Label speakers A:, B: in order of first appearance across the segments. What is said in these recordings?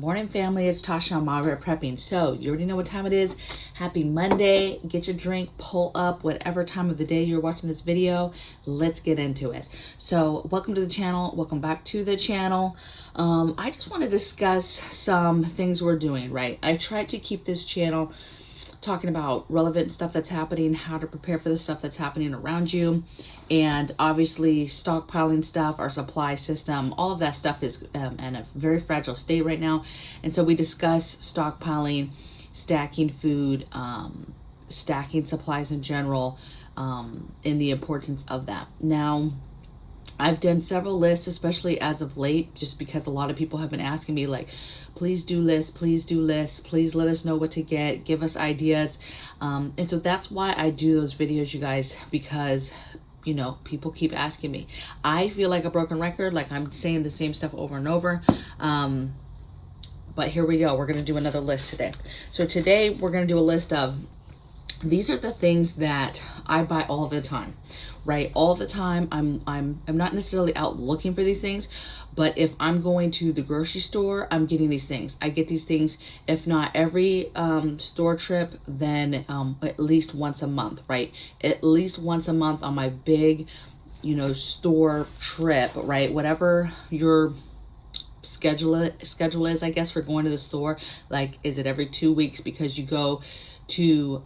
A: morning, family. It's Tasha on MAMABEAR Prepping. So you already know what time it is. Happy Monday. Get your drink, pull up, whatever time of the day you're watching this video. Let's get into it. So welcome to the channel. Welcome back to the channel. I just want to discuss some things we're doing, right? I tried to keep this channel talking about relevant stuff that's happening, how to prepare for the stuff that's happening around you, and obviously stockpiling stuff, our supply system, all of that stuff is in a very fragile state right now. And so we discuss stockpiling, stacking food, stacking supplies in general, and the importance of that. Now, I've done several lists, especially as of late, just because a lot of people have been asking me, like, please do lists, please do lists, please let us know what to get, give us ideas. And so that's why I do those videos, you guys, because, you know, people keep asking me. I feel like a broken record, like I'm saying the same stuff over and over. But here we go. We're going to do another list today. So today we're going to do a list of, these are the things that I buy all the time, right? All the time. I'm not necessarily out looking for these things, but if I'm going to the grocery store, I'm getting these things. I get these things, if not every store trip, then at least once a month, right? At least once a month on my big, you know, store trip, right? Whatever your schedule is, I guess, for going to the store. Like, is it every 2 weeks because you go to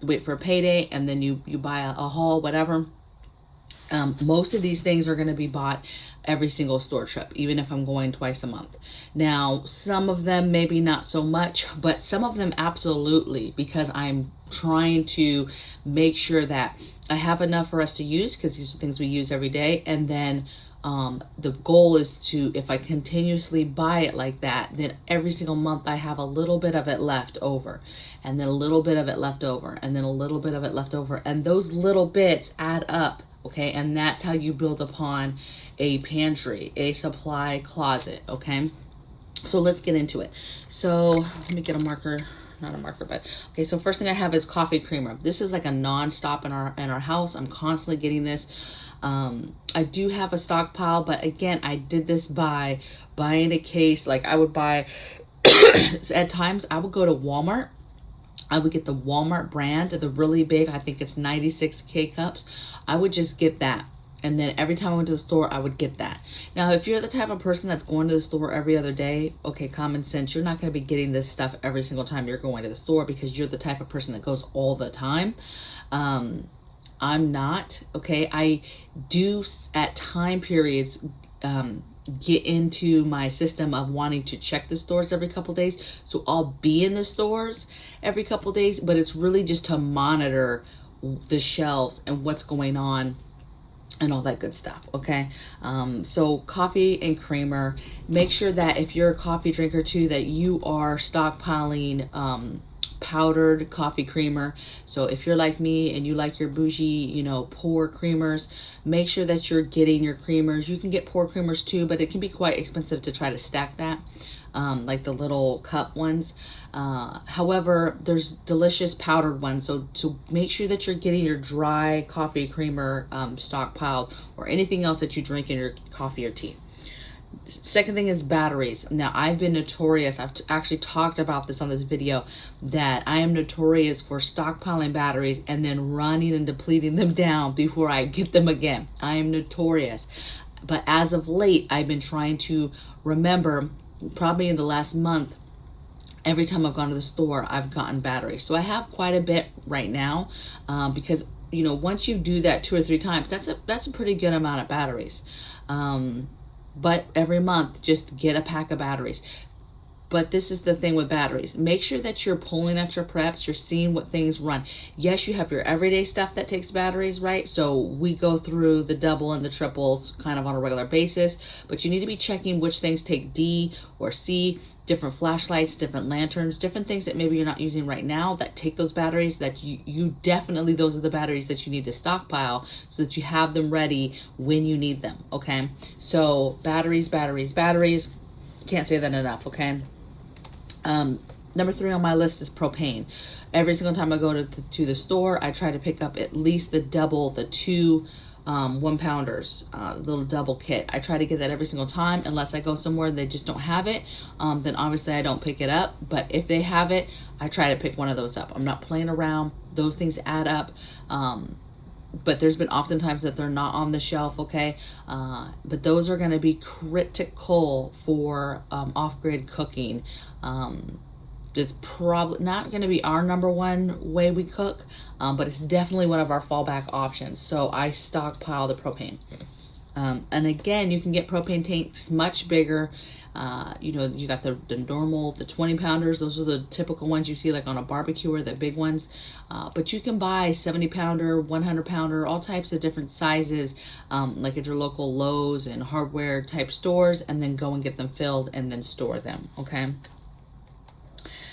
A: wait for a payday and then you buy a haul, whatever. Most of these things are going to be bought every single store trip, even if I'm going twice a month. Now, some of them maybe not so much, but some of them absolutely, because I'm trying to make sure that I have enough for us to use, because these are things we use every day. And then the goal is to, if I continuously buy it like that, then every single month I have a little bit of it left over, and then a little bit of it left over, and then a little bit of it left over. And those little bits add up, okay? And that's how you build upon a pantry, a supply closet, okay? So let's get into it. So let me get a marker. Not a marker, but okay. So first thing I have is coffee creamer. This is like a non-stop in our house. I'm constantly getting this. I do have a stockpile, but again, I did this by buying a case. Like, I would buy at times I would go to Walmart. I would get the Walmart brand, the really big, I think it's 96 K-cups. I would just get that. And then every time I went to the store, I would get that. Now, if you're the type of person that's going to the store every other day, okay, common sense, you're not going to be getting this stuff every single time you're going to the store, because you're the type of person that goes all the time. I'm not, okay? I do at time periods get into my system of wanting to check the stores every couple days. So I'll be in the stores every couple days, but it's really just to monitor the shelves and what's going on and all that good stuff, okay? So coffee and creamer. Make sure that if you're a coffee drinker too, that you are stockpiling powdered coffee creamer. So if you're like me and you like your bougie, you know, pour creamers, make sure that you're getting your creamers. You can get pour creamers too, but it can be quite expensive to try to stack that, like the little cup ones. However, there's delicious powdered ones. So make sure that you're getting your dry coffee creamer stockpiled, or anything else that you drink in your coffee or tea. Second thing is batteries. Now, I've been notorious, I've actually talked about this on this video, that I am notorious for stockpiling batteries and then running and depleting them down before I get them again. I am notorious. But as of late, I've been trying to remember, probably in the last month, every time I've gone to the store, I've gotten batteries. So I have quite a bit right now, because, you know, once you do that 2 or 3 times, that's a pretty good amount of batteries. But every month, just get a pack of batteries. But this is the thing with batteries. Make sure that you're pulling at your preps. You're seeing what things run. Yes, you have your everyday stuff that takes batteries, right? So we go through the double and the triples kind of on a regular basis. But you need to be checking which things take D or C, different flashlights, different lanterns, different things that maybe you're not using right now that take those batteries, that you definitely, those are the batteries that you need to stockpile so that you have them ready when you need them, okay? So batteries. Can't say that enough, okay? Number 3 on my list is propane. Every single time I go to the store, I try to pick up at least the 2 £1, little double kit. I try to get that every single time, unless I go somewhere and they just don't have it. Then obviously I don't pick it up. But if they have it, I try to pick one of those up. I'm not playing around. Those things add up. But there's been oftentimes that they're not on the shelf, okay? But those are going to be critical for off-grid cooking. It's probably not going to be our number one way we cook, but it's definitely one of our fallback options. So I stockpile the propane. And again, you can get propane tanks much bigger. You know, you got the normal, the 20 pounders. Those are the typical ones you see like on a barbecue, or the big ones. But you can buy 70 pounder, 100 pounder, all types of different sizes, like at your local Lowe's and hardware type stores, and then go and get them filled and then store them. Okay.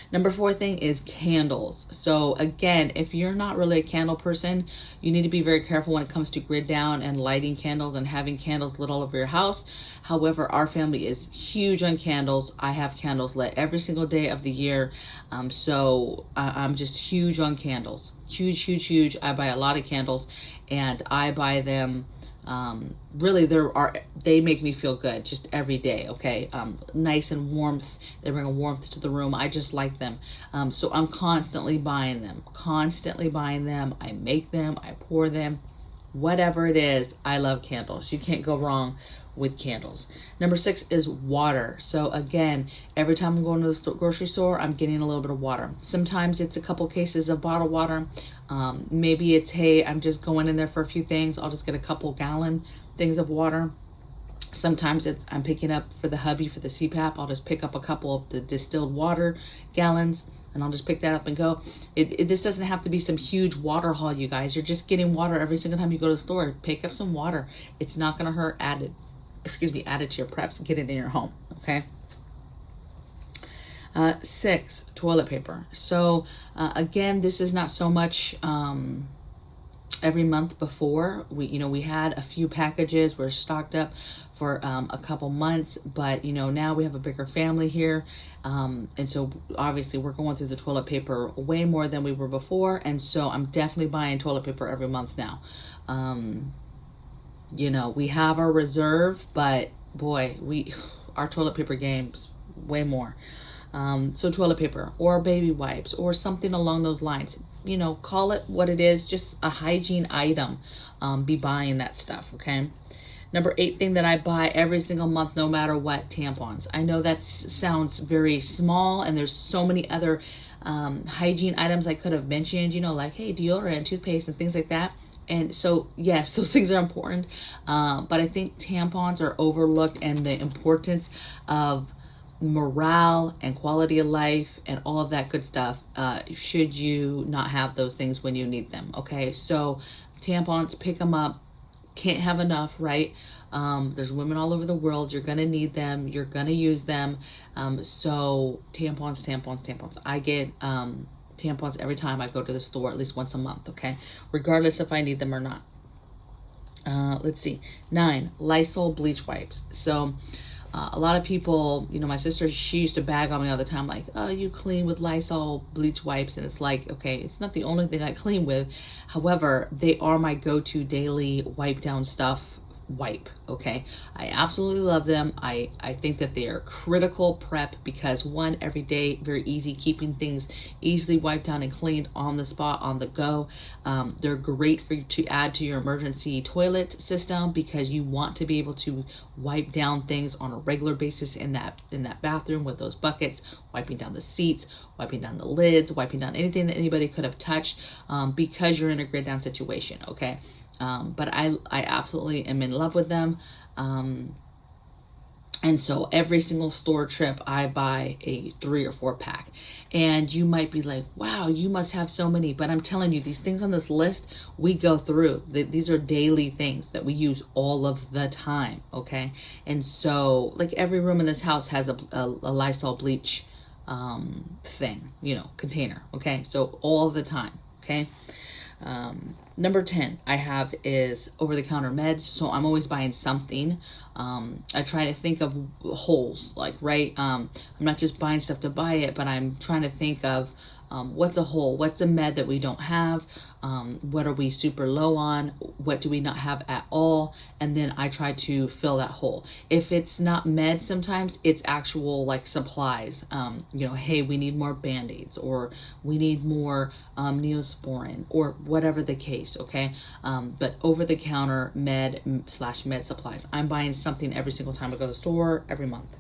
A: Number 4 thing is candles. So again, if you're not really a candle person, you need to be very careful when it comes to grid down and lighting candles and having candles lit all over your house. However, our family is huge on candles. I have candles lit every single day of the year. So I'm just huge on candles. Huge, huge, huge. I buy a lot of candles, and I buy them really they make me feel good just every day. Okay. Nice and warmth. They bring a warmth to the room. I just like them. So I'm constantly buying them, I make them, I pour them, whatever it is. I love candles. You can't go wrong with candles. Number 6 is water. So again, every time I'm going to the grocery store, I'm getting a little bit of water. Sometimes it's a couple cases of bottled water. Maybe it's, hey, I'm just going in there for a few things. I'll just get a couple gallon things of water. Sometimes I'm picking up for the hubby for the CPAP. I'll just pick up a couple of the distilled water gallons, and I'll just pick that up and go. This doesn't have to be some huge water haul, you guys. You're just getting water every single time you go to the store. Pick up some water. It's not going to hurt. Add it to your preps. Get it in your home. Okay. 6, toilet paper. So again, this is not so much every month. Before we had a few packages. We're stocked up for a couple months, but now we have a bigger family here, and so obviously we're going through the toilet paper way more than we were before, and so I'm definitely buying toilet paper every month now. We have our reserve, but boy, our toilet paper game's way more. So toilet paper or baby wipes or something along those lines, call it what it is, just a hygiene item. Be buying that stuff. Okay. Number 8 thing that I buy every single month, no matter what, tampons. I know that sounds very small, and there's so many other hygiene items I could have mentioned, like, hey, deodorant, toothpaste, and things like that. And so, yes, those things are important. But I think tampons are overlooked, and the importance of morale and quality of life and all of that good stuff, should you not have those things when you need them. Okay. So tampons, pick them up. Can't have enough, right? There's women all over the world. You're going to need them. You're going to use them. So tampons. I get, tampons every time I go to the store, at least once a month. Okay. Regardless if I need them or not. Let's see. 9, Lysol bleach wipes. So, a lot of people, my sister, she used to bag on me all the time, like, oh, you clean with Lysol bleach wipes. And it's like, okay, it's not the only thing I clean with. However, they are my go-to daily wipe down stuff. Okay. I absolutely love them. I think that they are critical prep because, one, every day, very easy, keeping things easily wiped down and cleaned on the spot, on the go. They're great for you to add to your emergency toilet system because you want to be able to wipe down things on a regular basis in that bathroom with those buckets, wiping down the seats, wiping down the lids, wiping down anything that anybody could have touched, because you're in a grid down situation. Okay. But I absolutely am in love with them. And so every single store trip, I buy a 3 or 4 pack. And you might be like, wow, you must have so many. But I'm telling you, these things on this list, we go through. These are daily things that we use all of the time. Okay. And so, like, every room in this house has a Lysol bleach thing, container. Okay. So all the time. Okay. Number 10 I have is over-the-counter meds. So I'm always buying something. I try to think of holes, like, right? I'm not just buying stuff to buy it, but I'm trying to think of what's a hole, what's a med that we don't have, what are we super low on, what do we not have at all, and then I try to fill that hole. If it's not meds, sometimes it's actual like supplies. Hey, we need more band-aids, or we need more Neosporin, or whatever the case, okay? But over-the-counter med/med supplies, I'm buying something every single time I go to the store, every month.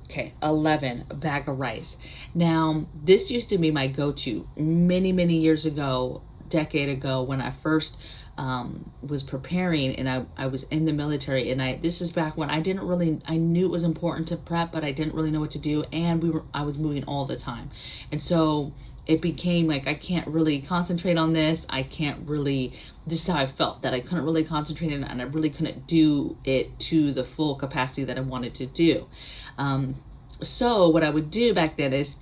A: Okay, 11, a bag of rice. Now, this used to be my go-to many years ago, decade ago, when I first was preparing, and I was in the military, and this is back when I knew it was important to prep, but I didn't really know what to do, and I was moving all the time. And so it became like, I can't really concentrate on this. This is how I felt, that I couldn't really concentrate on it, and I really couldn't do it to the full capacity that I wanted to do. So what I would do back then is,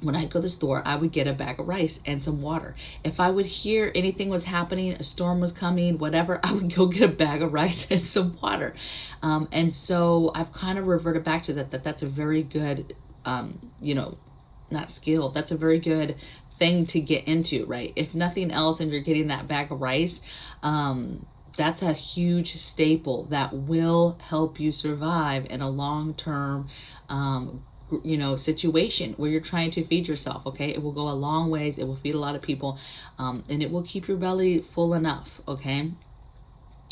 A: when I'd go to the store, I would get a bag of rice and some water. If I would hear anything was happening, a storm was coming, whatever, I would go get a bag of rice and some water. And so I've kind of reverted back to that's a very good, not skill, that's a very good thing to get into, right? If nothing else, and you're getting that bag of rice, that's a huge staple that will help you survive in a long-term situation where you're trying to feed yourself. Okay, it will go a long ways. It will feed a lot of people, and it will keep your belly full enough. Okay,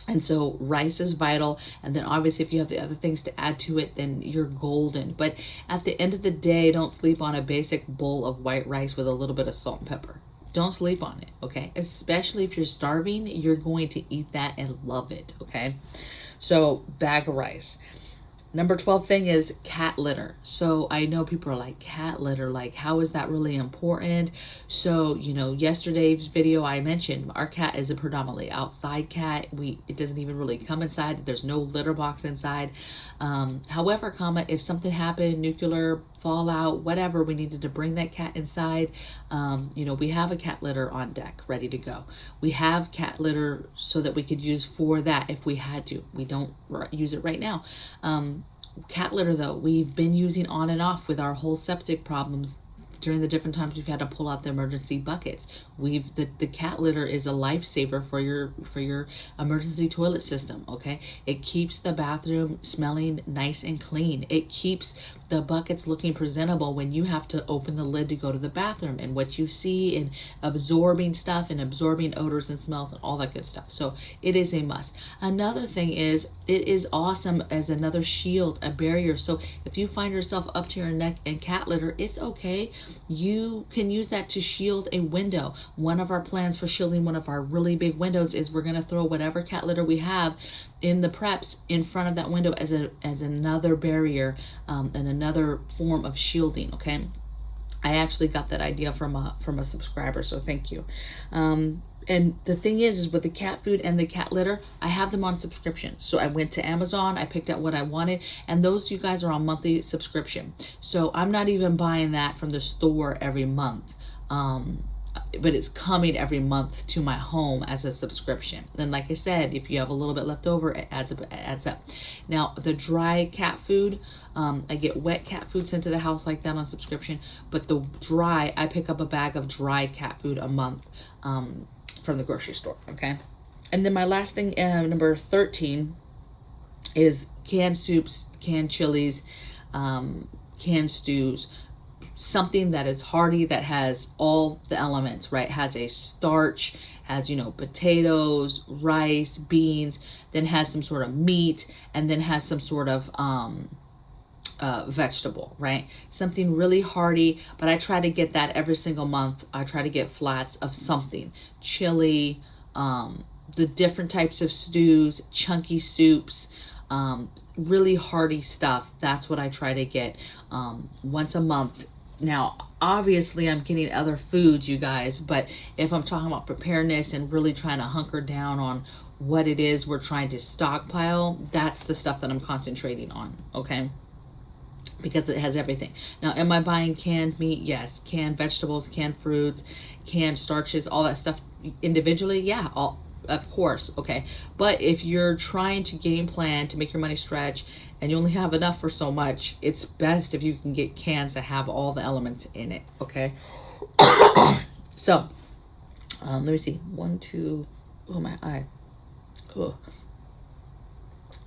A: and so rice is vital. And then obviously, if you have the other things to add to it, then you're golden. But at the end of the day, don't sleep on a basic bowl of white rice with a little bit of salt and pepper. Don't sleep on it, okay? Especially if you're starving, you're going to eat that and love it, okay? So, bag of rice. Number 12 thing is cat litter. So I know people are like, cat litter, like how is that really important? So, yesterday's video I mentioned, our cat is a predominantly outside cat. It doesn't even really come inside. There's no litter box inside. However, if something happened, nuclear fallout, whatever, we needed to bring that cat inside. We have a cat litter on deck ready to go. We have cat litter so that we could use for that if we had to. We don't use it right now. Cat litter, though, we've been using on and off with our whole septic problems during the different times we've had to pull out the emergency buckets. The cat litter is a lifesaver for your emergency toilet system. Okay, it keeps the bathroom smelling nice and clean. It keeps the buckets looking presentable when you have to open the lid to go to the bathroom, and what you see, and absorbing stuff and absorbing odors and smells and all that good stuff. So it is a must. Another thing is, it is awesome as another shield, a barrier. So if you find yourself up to your neck in cat litter, it's okay. You can use that to shield a window. One of our plans for shielding one of our really big windows is we're going to throw whatever cat litter we have in the preps in front of that window as another barrier, and another form of shielding. Okay, I actually got that idea from a subscriber, so thank you. And the thing is with the cat food and the cat litter, I have them on subscription. So I went to Amazon, I picked out what I wanted, and those, you guys, are on monthly subscription. So I'm not even buying that from the store every month. But it's coming every month to my home as a subscription. Then, like I said, if you have a little bit left over, it adds up. Now, the dry cat food, I get wet cat food sent to the house like that on subscription. But the dry, I pick up a bag of dry cat food a month from the grocery store. Okay. And then my last thing, number 13, is canned soups, canned chilies, canned stews. Something that is hearty, that has all the elements, right? Has a starch, has, potatoes, rice, beans, then has some sort of meat, and then has some sort of vegetable, right? Something really hearty, but I try to get that every single month. I try to get flats of something. Chili, the different types of stews, chunky soups, really hearty stuff. That's what I try to get once a month. Now, obviously, I'm getting other foods, you guys, but if I'm talking about preparedness and really trying to hunker down on what it is we're trying to stockpile, that's the stuff that I'm concentrating on, okay? Because it has everything. Now, am I buying canned meat? Yes. Canned vegetables, canned fruits, canned starches, all that stuff individually? Yeah, of course, okay. But if you're trying to game plan to make your money stretch and you only have enough for so much, it's best if you can get cans that have all the elements in it, okay? So, let me see. 1, 2, oh, my eye. Oh,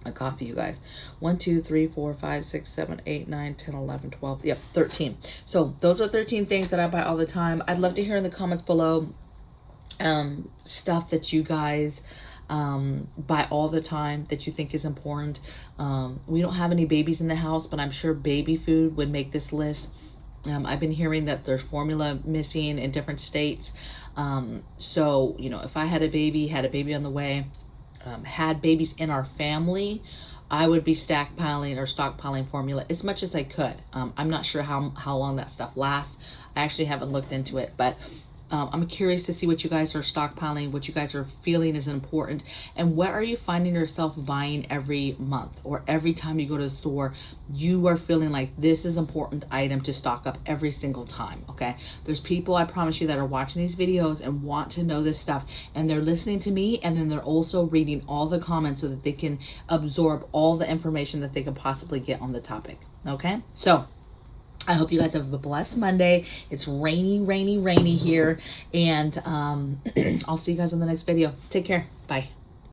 A: my coffee, you guys. 1, 2, 3, 4, 5, 6, 7, 8, 9, 10, 11, 12. Yep, 13. So those are 13 things that I buy all the time. I'd love to hear in the comments below stuff that you guys buy all the time that you think is important. We don't have any babies in the house, but I'm sure baby food would make this list. I've been hearing that there's formula missing in different states. So, you know, if I had a baby on the way, had babies in our family, I would be stockpiling formula as much as I could. I'm not sure how long that stuff lasts. I actually haven't looked into it, but I'm curious to see what you guys are stockpiling, what you guys are feeling is important, and what are you finding yourself buying every month or every time you go to the store. You are feeling like this is an important item to stock up every single time, okay? There's people, I promise you, that are watching these videos and want to know this stuff, and they're listening to me, and then they're also reading all the comments so that they can absorb all the information that they can possibly get on the topic, okay? So I hope you guys have a blessed Monday. It's rainy here. And I'll see you guys on the next video. Take care. Bye.